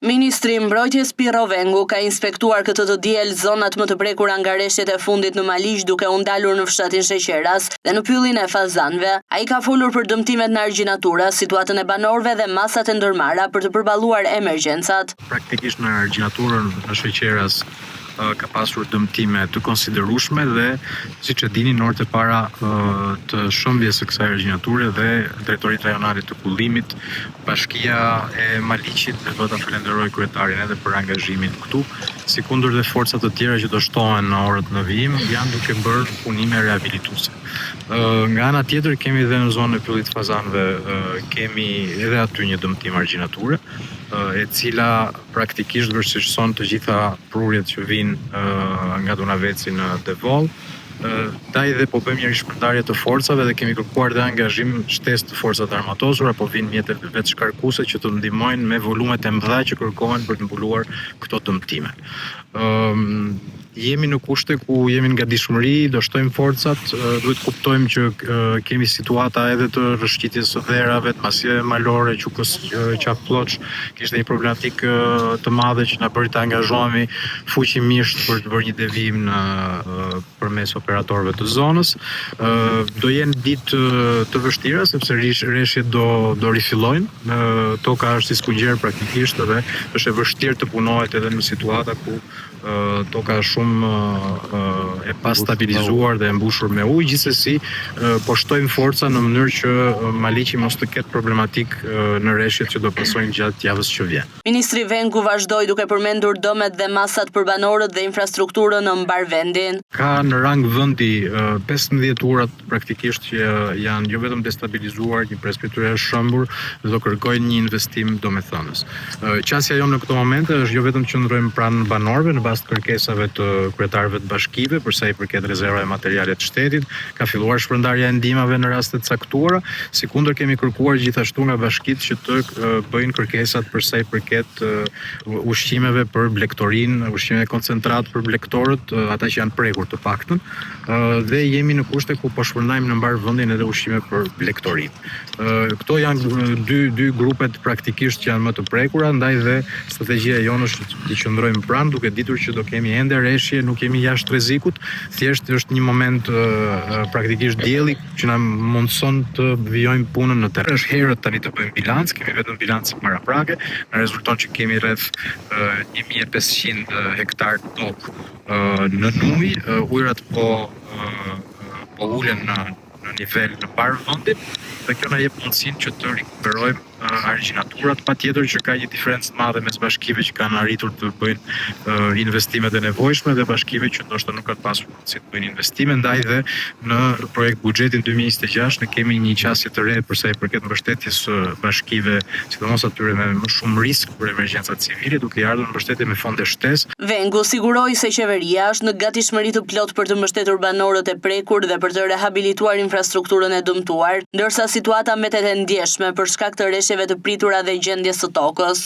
Ministri i Mbrojtjes Pirro Vengu ka inspektuar këtë të diel zonat më të prekura nga reshjet e fundit në Maliq, duke u ndalur në fshatin Sheqeras dhe në pyllin e Fazanëve. Ai ka folur për dëmtimet në Argjinatura, situatën e banorëve dhe masat e ndërmarra për të përballuar emergjencat. Praktikisht në Argjinaturën në Sheqeras ka pasur dëmtime të konsiderueshme dhe siç e dini në orët e para të shëmbjes së kësaj argjinature dhe Drejtoritë Rajonale të Kullimit, Bashkia e Maliqit, dhe do ta falenderoj kryetarin edhe për angazhimin këtu, si kundër dhe forcat të tjera që do shtohen në orët në vijim, janë duke bërë punime rehabilituese. Nga ana tjetër kemi edhe në zonën e pyllit Fazanëve kemi edhe aty një dëmtim argjinature, e cila praktikisht vërtetëson të gjitha prurjet që vijnë nga Dunaveci në Devoll. Ndaj dhe po bëjmë një rishpërndarje të forcave dhe kemi kërkuar dhe angazhim shtesë të forcave armatosura, po vinë mjetet vetë shkarkuese që të ndihmojnë me volumet e mëdha që kërkohen për të mbuluar këto dëmtime. Jemi në kushte ku jemi nga dishmëri, do shtojmë forcat, duhet kuptojmë që kemi situata edhe të rrëshqitjes së dherave, të masjeve malore, Qukës Qafploç, kishte një problematik të madhe që na bëri të angazhohemi fuqimisht për të bërë një devijim në përmes operatorëve të zonës. Do jenë ditë të vështira sepse rreshjet do rifillojnë. Toka është si skugjer praktikisht dhe është e vështirë të punohet edhe në situata ku toka është shumë e pastabilizuar dhe e mbushur me ujë. Gjithsesi po shtojmë forca në mënyrë që Maliqi mos të ketë problematik në rreshjet që do pasojnë gjatë javës që vjen. Ministri Vengu vazhdoi duke përmendur dëmet dhe masat për banorët dhe infrastrukturën në mbar vendin. Ka në rang vendi 15 urat praktikisht që janë jo vetëm destabilizuar, një pjesë tyre është shëmbur dhe do kërkojnë një investim domethënës. Qasja jonë në këto momente është jo vetëm që qëndrojmë pranë banorëve në bazë të kërkesave të kryetarëve të bashkive për sa i përket rezervave materiale të shtetit, ka filluar shpërndarja e ndihmave në raste të caktuara, sikundër kemi kërkuar gjithashtu nga bashkitë që të bëjnë kërkesat për sa i përket ushqimeve për blegtorinë, ushqime koncentrat për blegtorët, ata që janë prekur të paktën, dhe jemi në kushte ku po shpërndajmë në mbar vendin edhe ushqime për blegtorinë. Këto janë dy grupet praktikisht që janë më të prekura, ndaj dhe strategjia jonë është të qëndrojmë pranë, duke ditur që do kemi ende rreshje, nuk kemi jashtë rrezikut, thjesht është një moment praktikisht dielli që na mundson të vijojmë punën në terren. Është herët tani të bëjmë bilanc, kemi vetëm bilanc paraprake, na rezulton që kemi rreth 1500 hektar tokë në ujë, ujërat po ulen në nivel në mbar vendin, dhe kjo na jep mundësinë që të rikuperojmë argjinaturat, patjetër që ka një diferencë të madhe mes bashkive që kanë arritur të bëjnë investimet e nevojshme dhe bashkive që ndoshta nuk kanë pasur mundësi të bëjnë investime, ndaj dhe në projekt buxhetin 2026 ne kemi një qasje të re për sa i përket mbështetjes së bashkive, sidomos atyre me më shumë risk për emergjenca civile, duke ardhur mbështetje me fonde shtesë. Vengu siguroi se qeveria është në gatishmëri të plotë për të mbështetur banorët e prekur dhe për të rehabilituar infrastrukturën e dëmtuar, ndërsa situata mbetet e ndjeshme për shkak të rreshjeve të pritura dhe gjendjes së tokës.